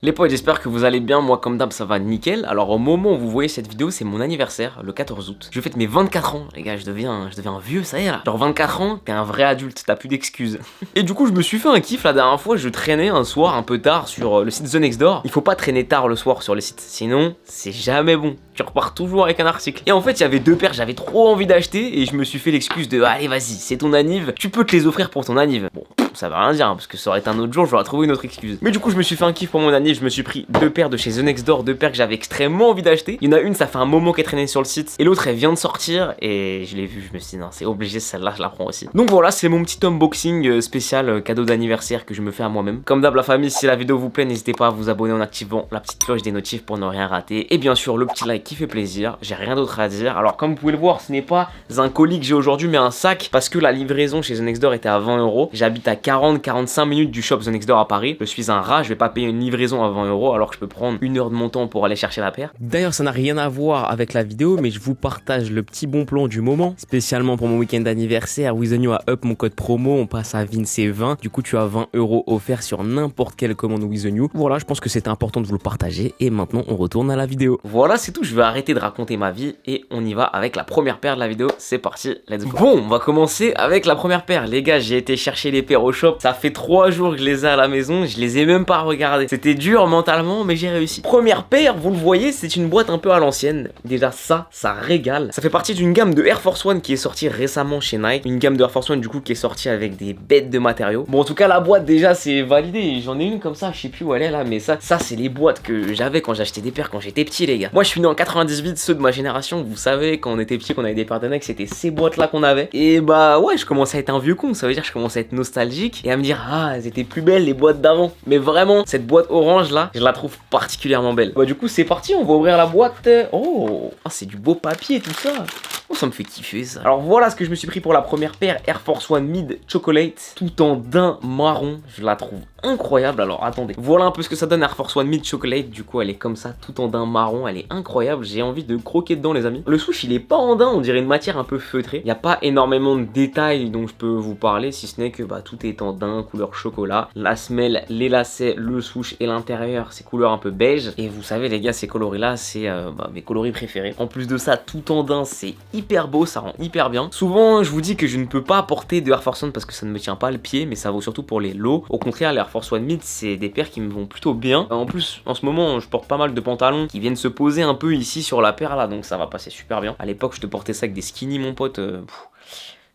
Les potes, j'espère que vous allez bien, moi comme d'hab ça va nickel. Alors au moment où vous voyez cette vidéo, c'est mon anniversaire, le 14 août. Je fête mes 24 ans, les gars, je deviens vieux, ça y est là. Genre 24 ans, t'es un vrai adulte, t'as plus d'excuses. Et du coup je me suis fait un kiff la dernière fois, je traînais un soir un peu tard sur le site The Next Door. Il faut pas traîner tard le soir sur le site, sinon c'est jamais bon. Tu repars toujours avec un article. Et en fait il y avait deux paires, j'avais trop envie d'acheter et je me suis fait l'excuse de allez vas-y, c'est ton anniv, tu peux te les offrir pour ton anniv. Bon, ça veut rien dire hein, parce que ça aurait été un autre jour, j'aurais trouvé une autre excuse. Mais du coup je me suis fait un kiff pour mon anniv, je me suis pris deux paires de chez The Next Door, deux paires que j'avais extrêmement envie d'acheter. Il y en a une, ça fait un moment qu'elle traînait sur le site, et l'autre elle vient de sortir, et je l'ai vue, je me suis dit non, c'est obligé, celle-là je la prends aussi. Donc voilà, c'est mon petit unboxing spécial cadeau d'anniversaire que je me fais à moi-même. Comme d'hab la famille, si la vidéo vous plaît, n'hésitez pas à vous abonner en activant la petite cloche des notifs pour ne rien rater. Et bien sûr le petit like qui fait plaisir, j'ai rien d'autre à dire. Alors comme vous pouvez le voir, ce n'est pas un colis que j'ai aujourd'hui, mais un sac, parce que la livraison chez The Next Door était à 20 €. J'habite à 40-45 minutes du shop The Next Door à Paris. Je suis un rat, je vais pas payer une livraison à 20 € alors que je peux prendre une heure de mon temps pour aller chercher la paire. D'ailleurs ça n'a rien à voir avec la vidéo, mais je vous partage le petit bon plan du moment, spécialement pour mon week-end d'anniversaire. Wizonio a up mon code promo, on passe à Vince20, du coup tu as 20 € offerts sur n'importe quelle commande Wizonio. Voilà, je pense que c'était important de vous le partager, et maintenant on retourne à la vidéo. Voilà, c'est tout, je vais arrêter de raconter ma vie et on y va avec la première paire de la vidéo. C'est parti, let's go. Bon, on va commencer avec la première paire. Les gars, j'ai été chercher les paires au shop, ça fait 3 jours que je les ai à la maison, je les ai même pas regardées. C'était dur mentalement, mais j'ai réussi. Première paire, vous le voyez, c'est une boîte un peu à l'ancienne. Déjà ça régale. Ça fait partie d'une gamme de Air Force One qui est sortie récemment chez Nike. Une gamme de Air Force One du coup qui est sortie avec des bêtes de matériaux. Bon, en tout cas la boîte déjà c'est validé. J'en ai une comme ça, je sais plus où elle est là, mais ça c'est les boîtes que j'avais quand j'achetais des paires quand j'étais petit, les gars. Moi je suis né en 98, ceux de ma génération, vous savez, quand on était petit, qu'on avait des paires de Nike, c'était ces boîtes là qu'on avait. Et bah ouais, je commençais à être un vieux con, ça veut dire que je commençais à être nostalgique et à me dire ah, elles étaient plus belles les boîtes d'avant. Mais vraiment, cette boîte orange là, je la trouve particulièrement belle. Bah du coup c'est parti, on va ouvrir la boîte. Oh, ah, c'est du beau papier tout ça. Oh, ça me fait kiffer ça. Alors voilà ce que je me suis pris pour la première paire, Air Force One Mid Chocolate, tout en daim marron. Je la trouve incroyable. Alors attendez, voilà un peu ce que ça donne Air Force One Mid Chocolate. Du coup elle est comme ça, tout en daim marron, elle est incroyable. J'ai envie de croquer dedans les amis. Le souche il est pas en daim, on dirait une matière un peu feutrée. Il n'y a pas énormément de détails dont je peux vous parler, si ce n'est que bah, tout est en daim, couleur chocolat. La semelle, les lacets, le souche et l'intérieur, c'est couleur un peu beige. Et vous savez les gars, ces coloris là, c'est mes coloris préférés. En plus de ça, tout en daim, c'est hyper beau, ça rend hyper bien. Souvent je vous dis que je ne peux pas porter de Air Force One parce que ça ne me tient pas le pied, mais ça vaut surtout pour les lows. Au contraire, les Air Force One Mid, c'est des paires qui me vont plutôt bien. En plus, en ce moment, je porte pas mal de pantalons qui viennent se poser un peu ici sur la paire là, donc ça va passer super bien. À l'époque, je te portais ça avec des skinny, mon pote.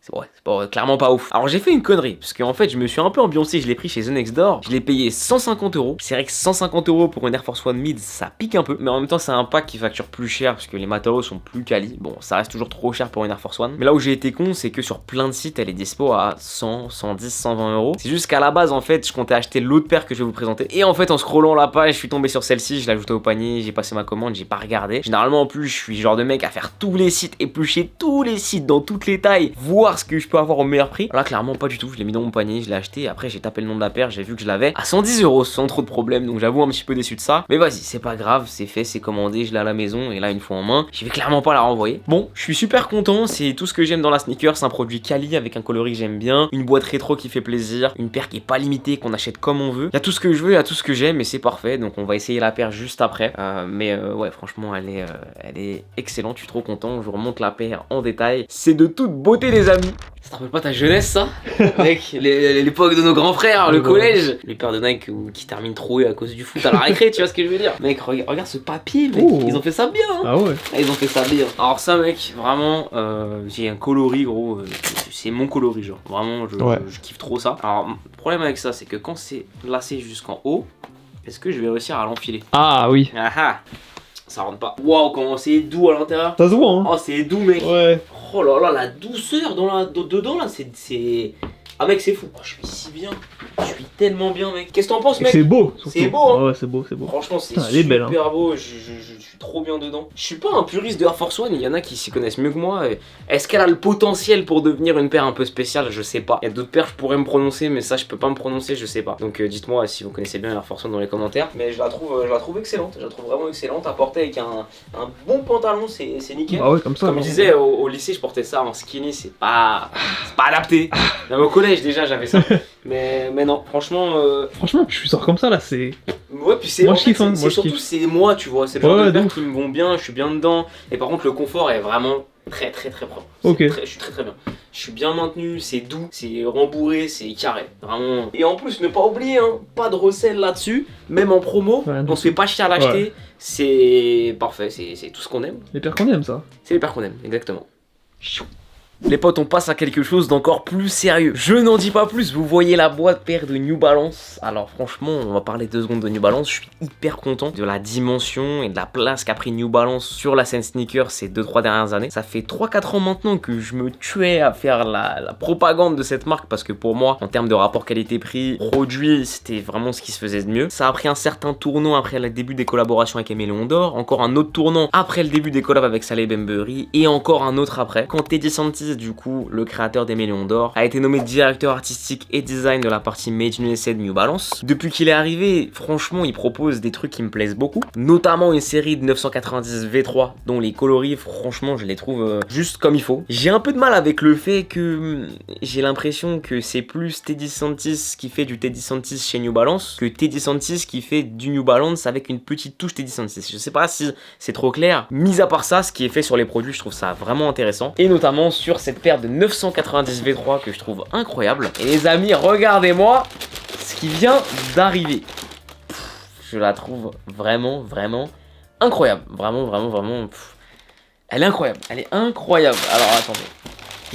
C'est pas, clairement pas ouf. Alors j'ai fait une connerie, parce qu'en fait je me suis un peu ambiancé, je l'ai pris chez The Next Door, je l'ai payé 150 €. C'est vrai que 150 € pour une Air Force One Mid, ça pique un peu, mais en même temps c'est un pack qui facture plus cher, parce que les matériaux sont plus quali. Bon, ça reste toujours trop cher pour une Air Force One, mais là où j'ai été con, c'est que sur plein de sites, elle est dispo à 100, 110, 120 €. C'est juste qu'à la base, en fait, je comptais acheter l'autre paire que je vais vous présenter, et en fait en scrollant la page, je suis tombé sur celle-ci, je l'ai ajoutée au panier, j'ai passé ma commande, j'ai pas regardé. Généralement en plus, je suis le genre de mec à faire tous les sites, éplucher tous les sites dans toutes les tailles, voir ce que je peux avoir au meilleur prix. Là clairement pas du tout, je l'ai mis dans mon panier, je l'ai acheté, après j'ai tapé le nom de la paire, j'ai vu que je l'avais à 110 € sans trop de problème, donc j'avoue un petit peu déçu de ça, mais vas-y, c'est pas grave, c'est fait, c'est commandé, je l'ai à la maison, et là une fois en main, je vais clairement pas la renvoyer. Bon, je suis super content, c'est tout ce que j'aime dans la sneaker, c'est un produit quali avec un coloris que j'aime bien, une boîte rétro qui fait plaisir, une paire qui est pas limitée, qu'on achète comme on veut, il y a tout ce que je veux, il y a tout ce que j'aime, et c'est parfait, donc on va essayer la paire juste après, ouais franchement elle est excellente, je suis trop content, je vous remonte la paire en détail, c'est de toute beauté les amis. Ça te rappelle pas ta jeunesse ça? Mec, l'époque de nos grands frères, le collège, les paires de Nike qui terminent trouées à cause du foot à la récré, tu vois ce que je veux dire? Mec, regarde ce papier, mec, ils ont fait ça bien hein. Ah ouais. Ils ont fait ça bien. Alors ça mec, vraiment, j'ai un coloris gros, c'est mon coloris genre, vraiment je kiffe trop ça. Alors le problème avec ça c'est que quand c'est lacé jusqu'en haut, est-ce que je vais réussir à l'enfiler? Ah oui. Ah ah, ça rentre pas. Waouh, comment c'est doux à l'intérieur. Ça se voit hein. Oh c'est doux mec. Ouais. Oh là là, la douceur dedans là, c'est... Ah mec c'est fou, oh, je suis si bien, je suis tellement bien mec. Qu'est-ce que t'en penses mec? C'est beau. C'est beau hein. Ah ouais c'est beau, c'est beau. Franchement c'est elle est belle, super beau, je suis trop bien dedans. Je suis pas un puriste de Air Force One, il y en a qui s'y connaissent mieux que moi. Est-ce qu'elle a le potentiel pour devenir une paire un peu spéciale? Je sais pas. Il y a d'autres paires je pourrais me prononcer, mais ça je peux pas me prononcer, je sais pas. Donc dites-moi si vous connaissez bien Air Force One dans les commentaires. Mais je la trouve excellente, je la trouve vraiment excellente. À porter avec un bon pantalon, c'est nickel. Ah ouais comme ça. Comme je disais au lycée, je portais ça en skinny, c'est pas adapté. Même au collège déjà j'avais ça. Mais non, franchement. Franchement, tu sors comme ça là, c'est. Ouais, puis c'est. Moi, En je fait, kiffe, hein, c'est moi, je surtout, kiffe. c'est moi, tu vois. C'est le genre Ouais, de de paire ouf. qui me vont bien, je suis bien dedans. Et par contre, le confort est vraiment très propre. Ok. Je suis très bien. Je suis bien maintenu, c'est doux, c'est rembourré, c'est carré. Vraiment. Et en plus, ne pas oublier, hein, pas de recel là-dessus. Même en promo, Ouais, on se fait pas chier à l'acheter. Ouais. C'est parfait, c'est tout ce qu'on aime. Les paires qu'on aime ça. C'est les paires qu'on aime, exactement. Les potes, on passe à quelque chose d'encore plus sérieux. Je n'en dis pas plus, vous voyez la boîte paire de New Balance. Alors franchement, on va parler 2 secondes de New Balance. Je suis hyper content de la dimension et de la place qu'a pris New Balance sur la scène sneaker ces 2-3 dernières années. Ça fait 3-4 ans maintenant que je me tuais à faire la propagande de cette marque parce que pour moi, en termes de rapport qualité-prix, produit, c'était vraiment ce qui se faisait de mieux. Ça a pris un certain tournant après le début des collaborations avec Aimé Léon d'Or, encore un autre tournant après le début des collabs avec Saleh Bembury et encore un autre après. Quand Teddy Santis, du coup, le créateur des Millions d'Or, a été nommé directeur artistique et design de la partie Made in USA de New Balance. Depuis qu'il est arrivé, franchement, il propose des trucs qui me plaisent beaucoup, notamment une série de 990 V3 dont les coloris, franchement, je les trouve juste comme il faut. J'ai un peu de mal avec le fait que j'ai l'impression que c'est plus Teddy Santis qui fait du Teddy Santis chez New Balance que Teddy Santis qui fait du New Balance avec une petite touche Teddy Santis. Je sais pas si c'est trop clair. Mis à part ça, ce qui est fait sur les produits, je trouve ça vraiment intéressant. Et notamment sur cette paire de 990 V3 que je trouve incroyable. Et les amis, regardez-moi ce qui vient d'arriver. Je la trouve vraiment incroyable. Vraiment. Elle est incroyable. Elle est incroyable. Alors attendez.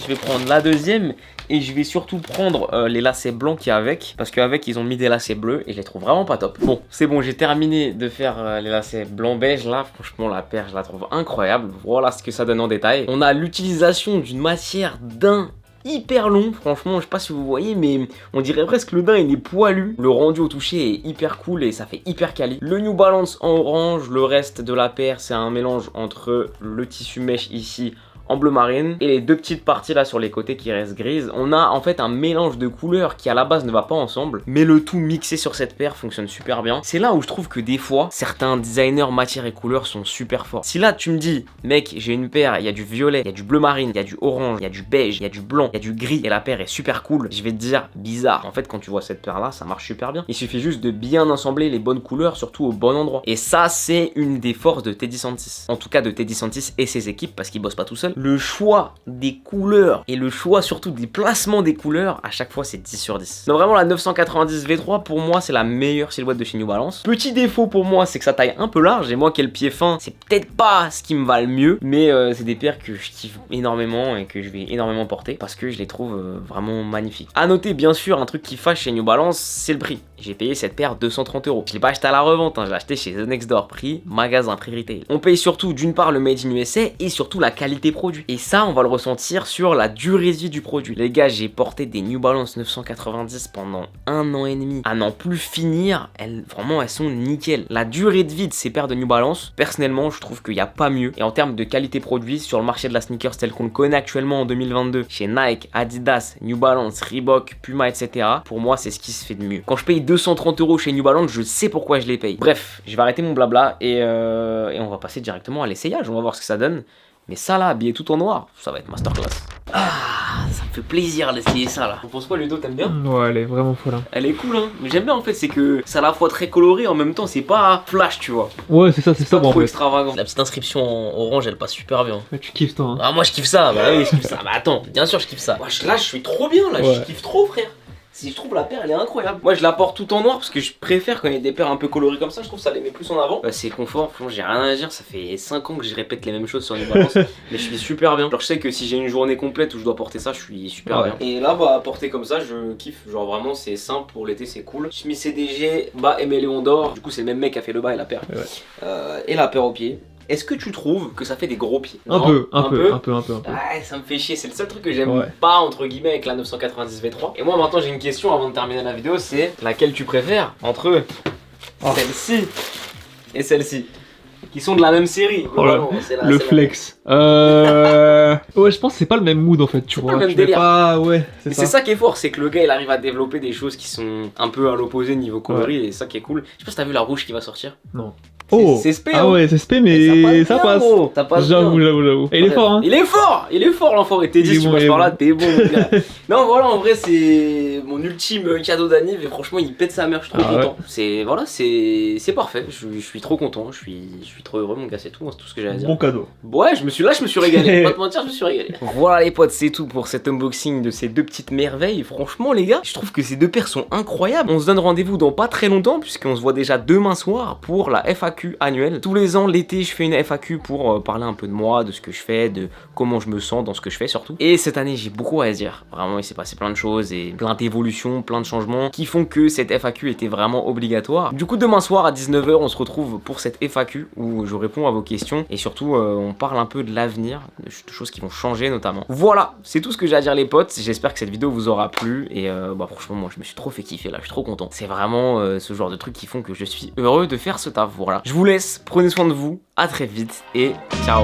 Je vais prendre la deuxième. Et je vais surtout prendre les lacets blancs qu'il y a avec. Parce qu'avec ils ont mis des lacets bleus. Et je les trouve vraiment pas top. Bon, c'est bon, j'ai terminé de faire les lacets blanc beige là. Franchement la paire je la trouve incroyable. Voilà ce que ça donne en détail. On a l'utilisation d'une matière d'un hyper long, franchement je sais pas si vous voyez mais on dirait presque que le daim il est poilu. Le rendu au toucher est hyper cool et ça fait hyper quali. Le New Balance en orange, le reste de la paire c'est un mélange entre le tissu mèche ici en bleu marine et les 2 petites parties là sur les côtés qui restent grises. On a en fait un mélange de couleurs qui à la base ne va pas ensemble, mais le tout mixé sur cette paire fonctionne super bien. C'est là où je trouve que des fois certains designers matière et couleurs sont super forts. Si là tu me dis mec j'ai une paire, il y a du violet, il y a du bleu marine, il y a du orange, il y a du beige, il y a du blanc, il y a du gris et la paire est super cool, je vais te dire bizarre. En fait quand tu vois cette paire là ça marche super bien. Il suffit juste de bien assembler les bonnes couleurs surtout au bon endroit. Et ça c'est une des forces de Teddy Santis. En tout cas de Teddy Santis et ses équipes parce qu'il bosse pas tout seul. Le choix des couleurs et le choix surtout des placements des couleurs, à chaque fois c'est 10 sur 10. Donc vraiment la 990 V3 pour moi c'est la meilleure silhouette de chez New Balance. Petit défaut pour moi c'est que ça taille un peu large et moi qui ai le pied fin c'est peut-être pas ce qui me va le mieux, mais c'est des paires que je kiffe énormément et que je vais énormément porter parce que je les trouve vraiment magnifiques. À noter bien sûr un truc qui fâche chez New Balance c'est le prix. J'ai payé cette paire 230 €. Je l'ai pas acheté à la revente, hein, je l'ai acheté chez The Next Door, prix magasin, prix retail. On paye surtout d'une part le Made in USA et surtout la qualité produit. Et ça on va le ressentir sur la durée de vie du produit. Les gars j'ai porté des New Balance 990 pendant 1 an et demi. À n'en plus finir, vraiment elles sont nickel. La durée de vie de ces paires de New Balance, personnellement je trouve qu'il n'y a pas mieux. Et en termes de qualité produit sur le marché de la sneakers tel qu'on le connaît actuellement en 2022, chez Nike, Adidas, New Balance, Reebok, Puma etc. Pour moi c'est ce qui se fait de mieux. Quand je paye 230 € chez New Balance, je sais pourquoi je les paye. Bref, je vais arrêter mon blabla et on va passer directement à l'essayage. On va voir ce que ça donne. Mais ça là, habillé tout en noir, ça va être masterclass. Ah, ça me fait plaisir d'essayer ça là. On pense quoi Ludo, t'aimes bien? Ouais, elle est vraiment folle. Hein. Elle est cool hein. Mais j'aime bien en fait, c'est que c'est à la fois très coloré, en même temps c'est pas flash tu vois. Ouais, c'est ça, c'est ça. Pas trop extravagant. La petite inscription en orange, elle passe super bien. Mais tu kiffes toi. Hein. Ah moi je kiffe ça, bah oui je kiffe ça. Bah attends, bien sûr je kiffe ça. Là je suis trop bien là, je kiffe trop frère. Si je trouve la paire elle est incroyable. Moi je la porte tout en noir parce que je préfère quand il y a des paires un peu colorées comme ça, je trouve ça les met plus en avant. Bah, c'est confort, franchement j'ai rien à dire, ça fait 5 ans que je répète les mêmes choses sur New Balance. Mais je suis super bien. Genre je sais que si j'ai une journée complète où je dois porter ça, je suis super bien. Et là bah porter comme ça je kiffe, genre vraiment c'est simple pour l'été c'est cool. Chemise CDG, bas Aimé Léon d'Or, du coup c'est le même mec qui a fait le bas et la paire. Et la paire au pied. Est-ce que tu trouves que ça fait des gros pieds? Un peu. Ouais, ça me fait chier, c'est le seul truc que j'aime pas entre guillemets avec la 990 V3. Et moi maintenant j'ai une question avant de terminer la vidéo, c'est laquelle tu préfères entre celle-ci et celle-ci? Qui sont de la même série. Le flex. Ouais, je pense que c'est pas le même mood en fait, tu vois. Pas le même délire. Ouais, c'est ça qui est fort, c'est que le gars il arrive à développer des choses qui sont un peu à l'opposé niveau coloris et ça qui est cool. Je sais pas si t'as vu la rouge qui va sortir. Non. Oh C'est spé, Ah hein. ouais, c'est spé, Et mais ça bien, passe. gros. Ça passe J'avoue, bien. j'avoue. Et il est fort, hein. Il est fort l'enfoiré. T'es Il est dit, si tu bon, passes il est par là, bon. t'es bon, mon gars. Non, voilà, en vrai, c'est mon ultime cadeau d'anniv et franchement, il pète sa mère, je suis trop Ah ouais. content. C'est parfait, je suis trop content, je suis trop heureux, mon gars, c'est tout ce que j'ai à dire. Bon cadeau. Ouais, je me suis régalé, pas te mentir, je me suis régalé. Voilà les potes, c'est tout pour cet unboxing de ces deux petites merveilles. Franchement les gars, je trouve que ces deux paires sont incroyables. On se donne rendez-vous dans pas très longtemps puisqu'on se voit déjà demain soir pour la FAQ annuelle. Tous les ans, l'été, je fais une FAQ pour parler un peu de moi, de ce que je fais, de comment je me sens dans ce que je fais surtout. Et cette année, j'ai beaucoup à dire. Vraiment, il s'est passé plein de choses et plein d'évolutions, plein de changements qui font que cette FAQ était vraiment obligatoire. Du coup, demain soir à 19 h, on se retrouve pour cette FAQ où je réponds à vos questions et surtout on parle un peu de l'avenir, de choses qui vont changer notamment. Voilà, c'est tout ce que j'ai à dire les potes. J'espère que cette vidéo vous aura plu et franchement moi je me suis trop fait kiffer là, je suis trop content. C'est vraiment ce genre de trucs qui font que je suis heureux de faire ce taf. Voilà, je vous laisse, prenez soin de vous, à très vite et ciao.